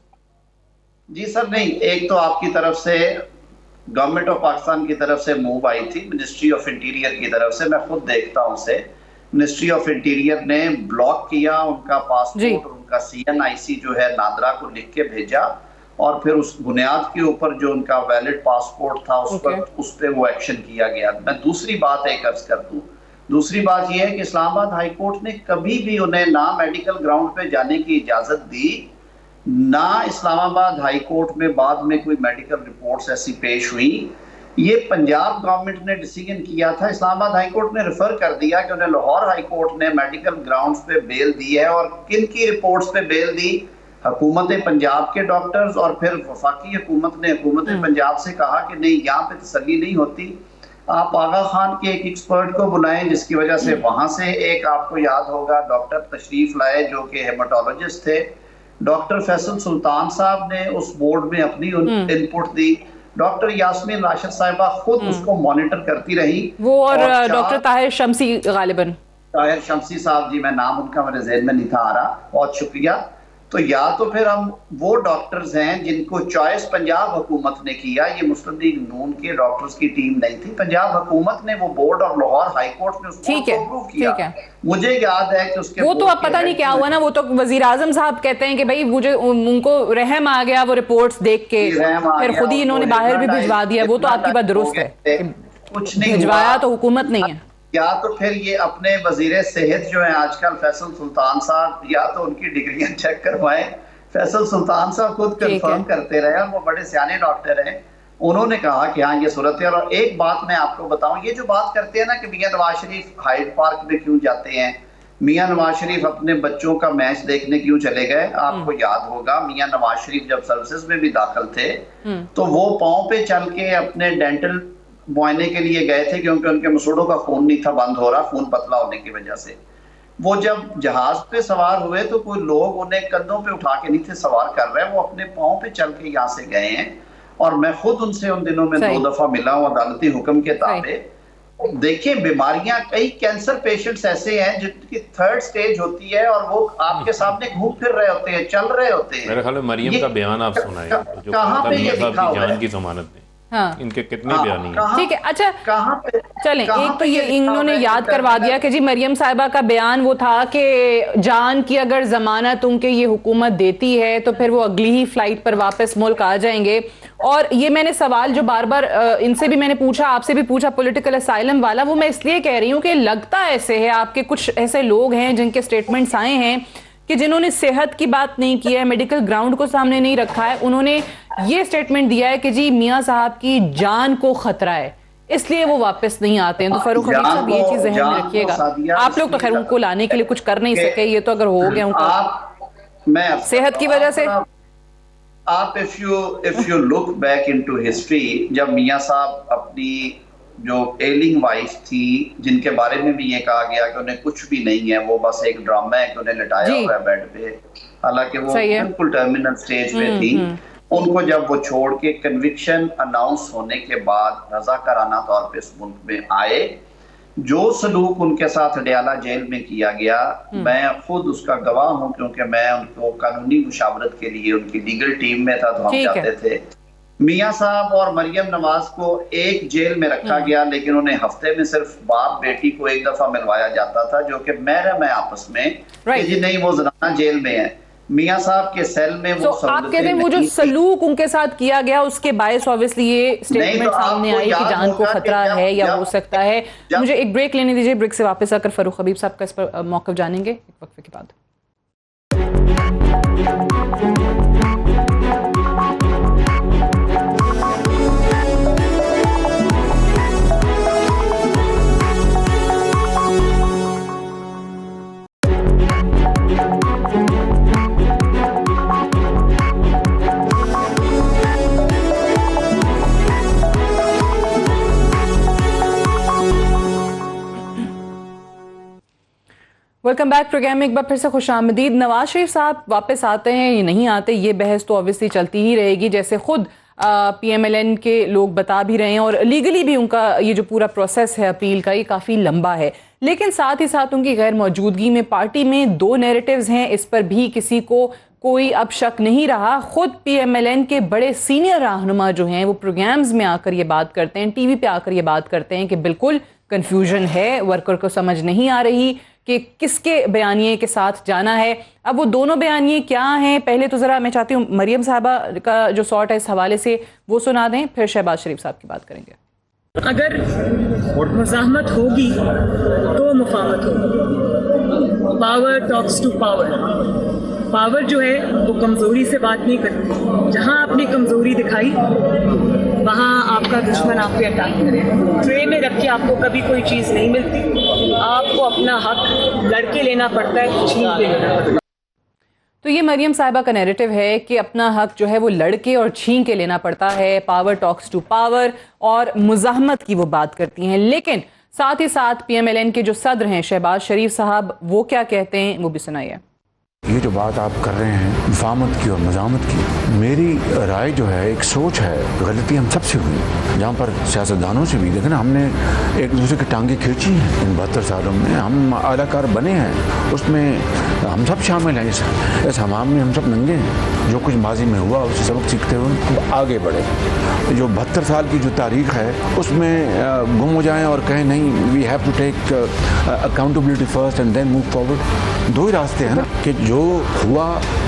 जी सर, नहीं, एक तो आपकी तरफ से, गवर्नमेंट ऑफ पाकिस्तान की तरफ से मूव आई थी, मिनिस्ट्री ऑफ इंटीरियर की तरफ से, मैं खुद देखता हूं उसे, मिनिस्ट्री ऑफ इंटीरियर ने ब्लॉक किया उनका पासपोर्ट, उनका CNIC जो है नादरा को लिख के भेजा, और फिर उस बुनियाद के ऊपर जो उनका वैलिड पासपोर्ट था उस पर उस पर वो एक्शन किया गया। मैं दूसरी बात एक अर्ज कर दूं, दूसरी बात यह है कि इस्लामाबाद हाई कोर्ट ने कभी भी उन्हें ना मेडिकल ग्राउंड पे जाने की इजाजत दी, ना इस्लामाबाद हाई कोर्ट में बाद में कोई मेडिकल रिपोर्ट्स ऐसी पेश हुई। ये पंजाब गवर्नमेंट ने डिसीजन किया था, इस्लामाबाद हाई कोर्ट ने रेफर कर दिया कि उन्हें लाहौर हाई कोर्ट ने मेडिकल ग्राउंड्स पे बेल दी है। और किन की रिपोर्ट्स पे बेल दी? हुकूमत पंजाब के डॉक्टर्स, और फिर वफाकी हुकूमत ने हुकूमत पंजाब से कहा कि नहीं, यहाँ पे तसल्ली नहीं होती, आप आगा खान के एक एक्सपर्ट को बुलाएं, जिसकी वजह से वहां से एक, आपको याद होगा, डॉक्टर तशरीफ लाए जो कि हेमाटोलॉजिस्ट थे। डॉक्टर फैसल सुल्तान साहब ने उस बोर्ड में अपनी इनपुट दी। डॉक्टर यास्मीन राशिद साहिबा खुद उसको मॉनिटर करती रही, वो और डॉक्टर ताहिर शमसी, गालिबन ताहिर शमसी साहब, जी मैं नाम उनका मेरे ज़हन में नहीं था आ रहा, बहुत शुक्रिया। तो या तो फिर हम वो डॉक्टर्स हैं जिनको चॉइस पंजाब हुकूमत ने किया, ये मुस्लिम लीग नून के डॉक्टर्स की टीम नहीं थी, पंजाब हुकूमत ने वो बोर्ड और लाहौर हाई कोर्ट ने उसको अप्रूव किया। ठीक है, मुझे याद है कि उसके वो तो अब पता नहीं क्या हुआ ना, वो तो वजीर आजम साहब कहते हैं कि भाई मुझे उनको रहम आ गया वो रिपोर्ट्स देख के, फिर खुद ही इन्होंने बाहर भी भिजवा दिया। वो तो आपकी बात दुरुस्त है, कुछ नहीं भिजवाया तो हुकूमत नहीं है। या तो फिर ये अपने वजीर सेहत जो है आजकल फैसल सुल्तान साहब, या तो उनकी डिग्रियां चेक करवाएं। फैसल सुल्तान साहब खुद कंफर्म करते रहे, वो बड़े सियाने डॉक्टर हैं। उन्होंने कहा कि हाँ ये सूरत है। और एक बात मैं आपको बताऊं, ये जो बात करते हैं ना कि मियां नवाज शरीफ हाइड पार्क में क्यों जाते हैं, मियां नवाज शरीफ अपने बच्चों का मैच देखने क्यों चले गए, आपको याद होगा मियां नवाज शरीफ जब सर्विसेज में भी दाखिल थे तो वो पांव पे चल के अपने डेंटल मुआयने के लिए गए थे, क्योंकि उनके मसूड़ों का खून नहीं था बंद हो रहा, खून पतला होने की वजह से। वो जब जहाज पे सवार हुए तो कोई लोग उन्हें कंधों पे उठा के नहीं थे सवार कर रहे, वो अपने पांव पे चल के यहाँ से गए हैं। और मैं खुद उनसे उन दिनों में 2 दफा मिला हूँ अदालती हुक्म के ताबे। देखिए बीमारियां, कई कैंसर पेशेंट्स ऐसे हैं जिनकी 3rd स्टेज होती है और वो आपके सामने घूम फिर रहे होते हैं, चल रहे होते हैं। मेरे ख्याल में मरियम का बयान आप सुनाए जो कहाँ पे ये लिखा हुआ जान है? की जमानत में हाँ। इनके कितने बयानी हैं? ठीक है, अच्छा कहाँ पे चलें, एक तो ये लिखा इन्होंने हुआ है? याद करवा दिया कि जी मरियम साहिबा का बयान वो था कि जान की अगर जमानत उनके ये हुकूमत देती है तो फिर वो अगली ही फ्लाइट पर वापस मुल्क आ जाएंगे। और ये मैंने सवाल जो बार बार इनसे भी मैंने पूछा, आपसे भी पूछा, पॉलिटिकल असाइलम वाला, वो मैं इसलिए कह रही हूँ कि लगता ऐसे है आपके कुछ ऐसे लोग हैं जिनके स्टेटमेंट्स आए हैं कि जिन्होंने सेहत की बात नहीं की है, मेडिकल ग्राउंड को सामने नहीं रखा है, उन्होंने ये स्टेटमेंट दिया है कि जी मियां साहब की जान को खतरा है इसलिए वो वापस नहीं आते हैं। तो फरूख हबीब साहब ये चीज जहन में रखिएगा। आप लोग तो खैर उनको लाने के लिए कुछ कर नहीं सके, ये तो अगर हो गया उनको सेहत की वजह से। आप if you look back into history, जब मियां साहब अपनी जो एलिंग वाइफ थी जिनके बारे में भी ये कहा गया कि उन्हें कुछ भी नहीं है, वो बस एक ड्रामा है कि उन्हें लिटाया हुआ है बेड पे, हालांकि वो बिल्कुल टर्मिनल स्टेज पे थी, उनको जब वो छोड़ के कन्विक्शन अनाउंस होने के बाद रज़ाकाराना तौर पे इस मुल्क में आए, जो सलूक उनके साथ अडयाला जेल में किया गया, मैं खुद उसका गवाह हूं, क्योंकि मैं उनको कानूनी मुशावरत के लिए उनकी लीगल टीम में था, तो हम जाते थे। मियां साहब और मरियम नवाज को एक जेल में रखा गया, लेकिन उन्हें हफ्ते में सिर्फ बाप बेटी को एक दफा मिलवाया जाता था, जो कि महरम है आपस में कि जी नहीं वो ज़नाना जेल में है। मियां साहब के सेल में वो आप कहते हैं वो जो सलूक उनके साथ किया गया उसके बायस ऑब्वियसली ये स्टेटमेंट सामने आई कि जान को खतरा है या हो सकता है। मुझे एक ब्रेक लेने दीजिए, ब्रेक से वापस आकर फरूख हबीब साहब का इस पर मौक़िफ़ जानेंगे एक वक्फे के बाद। वेलकम बैक प्रोग्राम में एक बार फिर से खुशामदीद। नवाज शरीफ साहब वापस आते हैं या नहीं आते, ये बहस तो ऑब्वियसली चलती ही रहेगी, जैसे खुद PMLN के लोग बता भी रहे हैं, और लीगली भी उनका ये जो पूरा प्रोसेस है अपील का ये काफ़ी लंबा है। लेकिन साथ ही साथ उनकी गैर मौजूदगी में पार्टी में 2 नैरेटिव्स हैं, इस पर भी किसी को कोई अब शक नहीं रहा। खुद PMLN के बड़े सीनियर रहनुमा जो हैं वो प्रोग्राम्स में आकर ये बात करते हैं, TV पे आकर ये बात करते हैं कि बिल्कुल कन्फ्यूजन है, वर्कर को समझ नहीं आ रही कि किसके बयानिए के साथ जाना है। अब वो दोनों बयानिए क्या हैं, पहले तो ज़रा मैं चाहती हूँ मरियम साहबा का जो सॉर्ट है इस हवाले से वो सुना दें, फिर शहबाज शरीफ साहब की बात करेंगे। अगर मुज़ाहमत होगी तो मुफाहमत होगी। Power talks to power. Power जो है वो कमज़ोरी से बात नहीं करती। जहाँ आपने कमज़ोरी दिखाई वहाँ आपका दुश्मन आप पे अटैक करे। ट्रे में रख के आपको कभी कोई चीज़ नहीं मिलती, आपको अपना हक लड़के लेना पड़ता है, छीन के लेना पड़ता है। तो ये मरियम साहिबा का नैरेटिव है कि अपना हक जो है वो लड़के और छीन के लेना पड़ता है, पावर टॉक्स टू पावर, और मुज़ाहमत की वो बात करती हैं। लेकिन साथ ही साथ PMLN के जो सदर हैं शहबाज शरीफ साहब, वो क्या कहते हैं वो भी सुनाइए। ये जो बात आप कर रहे हैं मुफाहमत की और मज़ाहमत की, मेरी राय जो है, एक सोच है, गलती हम सबसे हुई। जहाँ पर सियासतदानों से भी देखें ना, हमने एक दूसरे की टांगें खींची हैं इन 72 सालों में, हम आलाकार बने हैं, उसमें हम सब शामिल हैं। इस हमाम में हम सब नंगे हैं। जो कुछ माजी में हुआ उससे सबक सीखते हुए हम आगे बढ़े। जो 72 साल की जो तारीख है उसमें गुम हो जाएं और कहें नहीं we have to take accountability first and then move forward. 2 ही रास्ते हैं ना, कि जो हुआ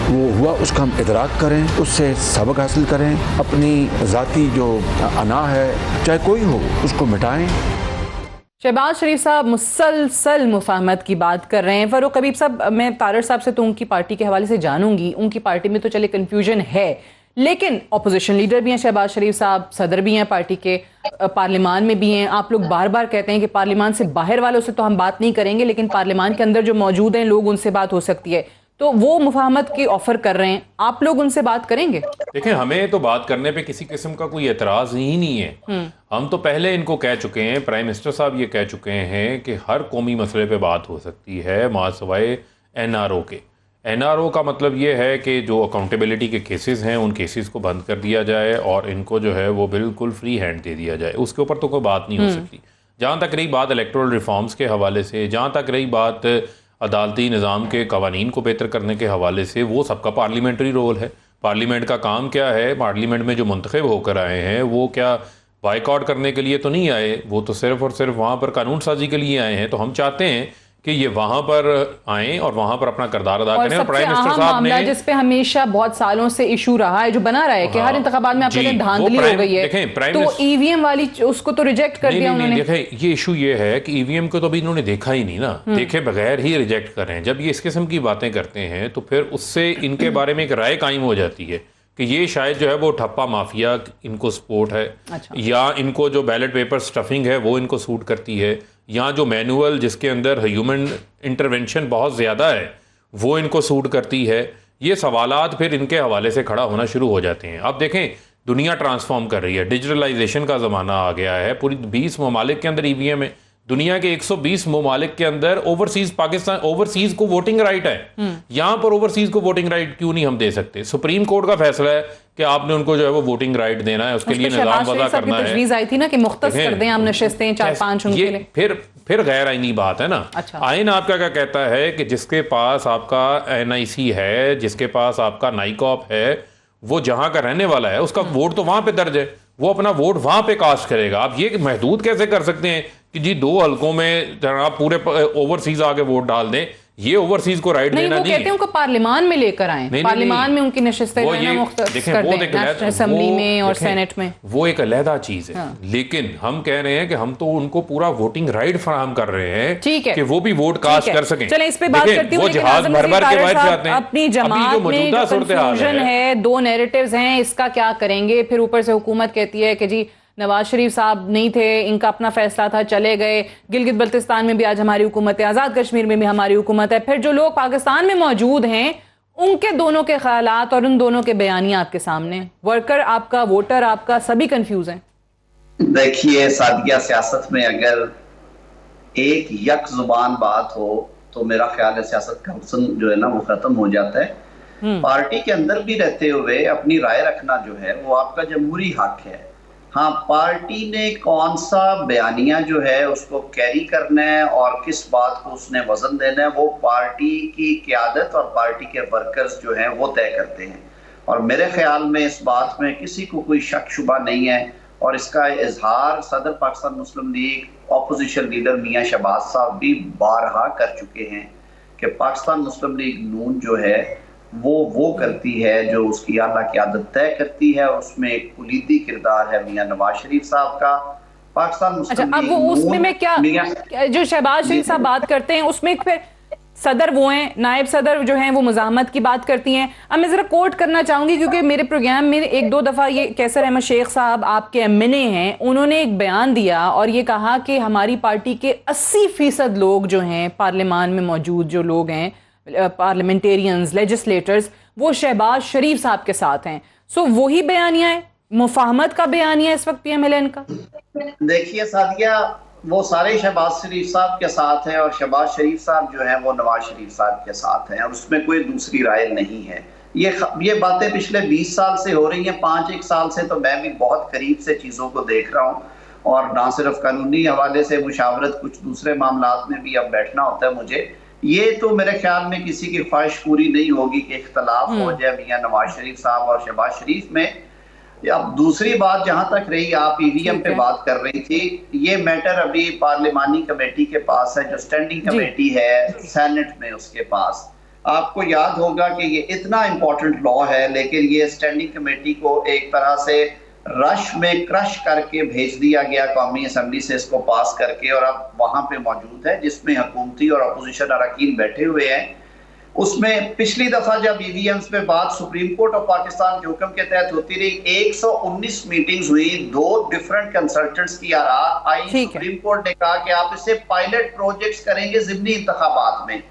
वो हुआ, उसका हम इदराक करें, उससे सबक हासिल करें, अपनी ज़ाती जो अना है चाहे कोई हो उसको मिटाएं। शहबाज शरीफ साहब मुसलसल मुफाहमत की बात कर रहे हैं। फ़ारूक हबीब साहब, मैं तारड़ साहब से तो उनकी पार्टी के हवाले से जानूंगी, उनकी पार्टी में तो चले कन्फ्यूजन है, लेकिन अपोजिशन लीडर भी हैं शहबाज शरीफ साहब, सदर भी हैं पार्टी के, पार्लिमान में भी हैं। आप लोग बार बार कहते हैं कि पार्लिमान से बाहर वालों से तो हम बात नहीं करेंगे, लेकिन पार्लिमान के अंदर जो मौजूद हैं लोग, उनसे बात हो सकती है। तो वो मुफाहमत की ऑफर कर रहे हैं, आप लोग उनसे बात करेंगे? देखिए, हमें तो बात करने पे किसी किस्म का कोई एतराज ही नहीं है। हम तो पहले इनको कह चुके हैं, प्राइम मिनिस्टर साहब ये कह चुके हैं कि हर कौमी मसले पे बात हो सकती है मासिवाए NRO के। NRO का मतलब ये है कि जो अकाउंटेबिलिटी के केसेस हैं उन केसेस को बंद कर दिया जाए और इनको जो है वो बिल्कुल फ्री हैंड दे दिया जाए, उसके ऊपर तो कोई बात नहीं हो सकती। जहाँ तक रही बात इलेक्टोरल रिफॉर्म्स के हवाले से, जहाँ तक रही बात अदालती निज़ाम के कवानीन को बेहतर करने के हवाले से, वो सबका पार्लियामेंट्री रोल है। पार्लियामेंट का काम क्या है? पार्लियामेंट में जो मुंतखब होकर आए हैं वो क्या बाइकआउट करने के लिए तो नहीं आए, वो तो सिर्फ और सिर्फ वहाँ पर कानून साजी के लिए आए हैं। तो हम चाहते हैं कि ये वहाँ पर आएँ और वहाँ पर अपना किरदार अदा करें। और प्राइम मिनिस्टर साहब ने, जिस पे हमेशा बहुत सालों से इशू रहा है, जो बना रहा है कि हर इंतखाबात में आप कहते हैं धांधली हो गई है, तो EVM वाली उसको तो रिजेक्ट कर दिया उन्होंने। देखें, ये इशू ये है कि EVM को तो अभी इन्होंने देखा ही नहीं ना, देखे बगैर ही रिजेक्ट कर रहे हैं। जब ये इस किस्म की बातें करते हैं तो फिर उससे इनके बारे में एक राय कायम हो जाती है कि ये शायद जो है वो ठप्पा माफिया इनको सपोर्ट है। अच्छा। या इनको जो बैलेट पेपर स्टफिंग है वो इनको सूट करती है, या जो मैनुअल जिसके अंदर ह्यूमन इंटरवेंशन बहुत ज़्यादा है वो इनको सूट करती है। ये सवालात फिर इनके हवाले से खड़ा होना शुरू हो जाते हैं। अब देखें, दुनिया ट्रांसफॉर्म कर रही है, डिजिटलाइजेशन का ज़माना आ गया है, पूरी 20 ममालिक के अंदर EVM है। दुनिया के 120 ममालिक के अंदर ओवरसीज को वोटिंग राइट है। यहाँ पर ओवरसीज को वोटिंग राइट क्यों नहीं हम दे सकते? सुप्रीम कोर्ट का फैसला है कि आपने उनको जो है वो वोटिंग राइट देना है, उसके लिए निजाम वज़ा करना है। तजवीज़ आई थी ना कि मुख्तस कर दें हम नशिस्तें 4-5 उनके लिए। फिर गैर आईनी बात है ना। अच्छा। आइन आपका क्या कहता है कि जिसके पास आपका NIC है, जिसके पास आपका नाइकॉप है, वो जहाँ का रहने वाला है उसका वोट तो वहाँ पे दर्ज है, वो अपना वोट वहाँ पे कास्ट करेगा। आप ये महदूद कैसे कर सकते हैं कि जी 2 हलकों में आप पूरे ओवरसीज आके वोट डाल दें? ये ओवरसीज को राइट देना नहीं। वो कहते हैं उनको पार्लियामान में लेकर आए, पार्लियामान में उनकी नशिस्तें असेंबली में और सेनेट में, वो एक अलहदा चीज है। लेकिन हम कह रहे हैं कि हम तो उनको पूरा वोटिंग राइट फराहम कर रहे हैं, ठीक है, कि वो भी वोट कास्ट कर सकें। चलें इस पे बात करती हूं। वो जहाज भर भर के बाहर जाते हैं। अपनी जमात में जो कंफ्यूजन है, 2 नैरेटिव्स हैं, इसका क्या करेंगे? फिर ऊपर से हुकूमत कहती है कि जी नवाज शरीफ साहब नहीं थे, इनका अपना फैसला था, चले गए। गिलगित बल्तिस्तान में भी आज हमारी हुकूमत है, आज़ाद कश्मीर में भी हमारी हुकूमत है। फिर जो लोग पाकिस्तान में मौजूद हैं उनके दोनों के ख्यालात और उन दोनों के बयानियां आपके सामने, वर्कर आपका, वोटर आपका, सभी कंफ्यूज हैं। देखिए सादिया, सियासत में अगर एक यक जुबान बात हो तो मेरा ख्याल है सियासत का हुस्न जो है ना वो खत्म हो जाता है। पार्टी के अंदर भी रहते हुए अपनी राय रखना जो है वो आपका जमहूरी हक है। हाँ, पार्टी ने कौन सा बयानिया जो है उसको कैरी करना है और किस बात को उसने वजन देना है, वो पार्टी की क़यादत और पार्टी के वर्कर्स जो हैं वो तय करते हैं। और मेरे ख्याल में इस बात में किसी को कोई शक शुबा नहीं है, और इसका इजहार सदर पाकिस्तान मुस्लिम लीग ऑपोजिशन लीडर मियाँ शहबाज साहब भी बारहा कर चुके हैं कि पाकिस्तान मुस्लिम लीग नून जो है वो करती है जो उसकी आला क़यादत तय करती है, और उसमें एक कुलीदी किरदार है मियां नवाज शरीफ साहब का। पाकिस्तान मुस्लिम अब वो उसमें में क्या जो शहबाज शरीफ साहब बात करते हैं उसमें फिर सदर वो हैं, नायब सदर जो हैं वो मुज़ाहमत की बात करती हैं। अब मैं ज़रा कोट करना चाहूँगी क्योंकि मेरे प्रोग्राम में 1-2 दफ़ा ये कैसर अहमद शेख साहब आपके MNA हैं, उन्होंने एक बयान दिया और ये कहा कि हमारी पार्टी के 80% लोग जो हैं पार्लियामान में मौजूद जो लोग हैं, पार्लियामेंटेरियंस, लेजिस्लेटर्स, वो शहबाज शरीफ साहब के साथ हैं। सो वही बयानिया है, मुफाहमत का बयानिया इस वक्त PMLN का। देखिए सादिया, वो सारे शहबाज शरीफ साहब के साथ हैं और शहबाज शरीफ साहब जो हैं वो नवाज शरीफ साहब के साथ हैं, और उसमें कोई दूसरी राय नहीं है। ये बातें पिछले 20 साल से हो रही हैं, 5-1 साल से तो मैं भी बहुत करीब से चीज़ों को देख रहा हूँ, और ना सिर्फ कानूनी हवाले से मुशावरत, कुछ दूसरे मामलात में भी अब बैठना होता है मुझे। ये तो मेरे ख्याल में किसी की ख्वाहिश पूरी नहीं होगी कि इख्तलाफ हो जाए मियां नवाज शरीफ साहब और शहबाज शरीफ में। अब दूसरी बात जहां तक रही, आप EVM पे बात कर रही थी, ये मैटर अभी पार्लिमानी कमेटी के पास है, जो स्टैंडिंग कमेटी है सेनेट में, उसके पास। आपको याद होगा कि ये इतना इंपॉर्टेंट लॉ है, लेकिन ये स्टैंडिंग कमेटी को एक तरह से रश में क्रश करके भेज दिया गया कौमी असम्बली से इसको पास करके, और अब वहां पे मौजूद है, जिसमें हुकूमती और अपोजिशन अरकान बैठे हुए हैं। उसमें पिछली दफा जब ईवीएम्स पे बात सुप्रीम कोर्ट ऑफ पाकिस्तान के हुक्म के तहत होती रही, 119 मीटिंग्स हुई, 2 डिफरेंट कंसल्टेंट्स की आराह आई। सुप्रीम कोर्ट ने कहा कि आप इसे पायलट प्रोजेक्ट्स करेंगे ज़िमनी इंतखाबात में।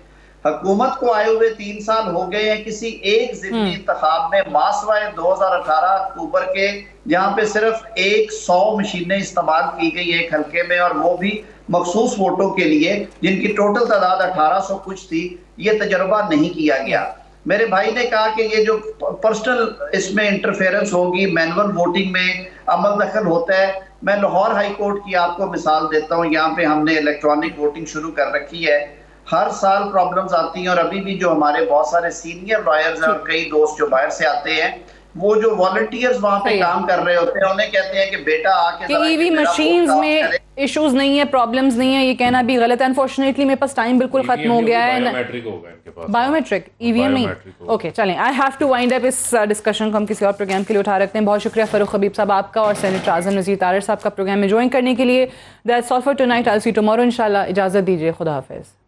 हुकूमत को आए हुए 3 साल हो गए हैं, किसी एक ज़िमनी इंतखाब में मासवाए 2018 अक्टूबर के, जहां पे सिर्फ 100 मशीनें इस्तेमाल की गई एक हल्के में, और वो भी मखसूस वोटों के लिए, जिनकी टोटल तादाद 1800 कुछ थी, ये तजर्बा नहीं किया गया। मेरे भाई ने कहा कि ये जो पर्सनल इसमें इंटरफेरेंस होगी, मैनुअल वोटिंग में अमल दखल होता है। मैं लाहौर हाई कोर्ट की आपको मिसाल देता हूँ, यहाँ पे हमने इलेक्ट्रॉनिक वोटिंग शुरू कर रखी है। हर साल प्रॉब्लम्स आती हैं, और अभी भी जो हमारे बहुत सारे सीनियर लॉयर्स हैं और कई दोस्त जो बाहर से आते हैं, वो जो वॉलंटियर्स वहाँ पे काम कर रहे होते हैं, उन्हें कहते हैं कि बेटा आके ईवी मशीन्स में इश्यूज नहीं है, प्रॉब्लम्स नहीं है, ये कहना भी गलत है। अनफॉर्चुनेटली मेरे पास टाइम बिल्कुल खत्म हो गया है। बायोमेट्रिक होगा इनके पास, बायोमेट्रिक ईवीएम नहीं। ओके चलें, I have to wind up. इस डिस्कशन को हम किसी और प्रोग्राम के लिए उठा रखते हैं। बहुत शुक्रिया फरूख हबीब साहब आपका और सेनेटर आज़म नज़ीर तारिर साहब का प्रोग्राम में ज्वाइन करने के लिए। That's all for tonight. I will see you tomorrow इंशाल्लाह। इजाज़त दीजिए, खुदा हाफिज़।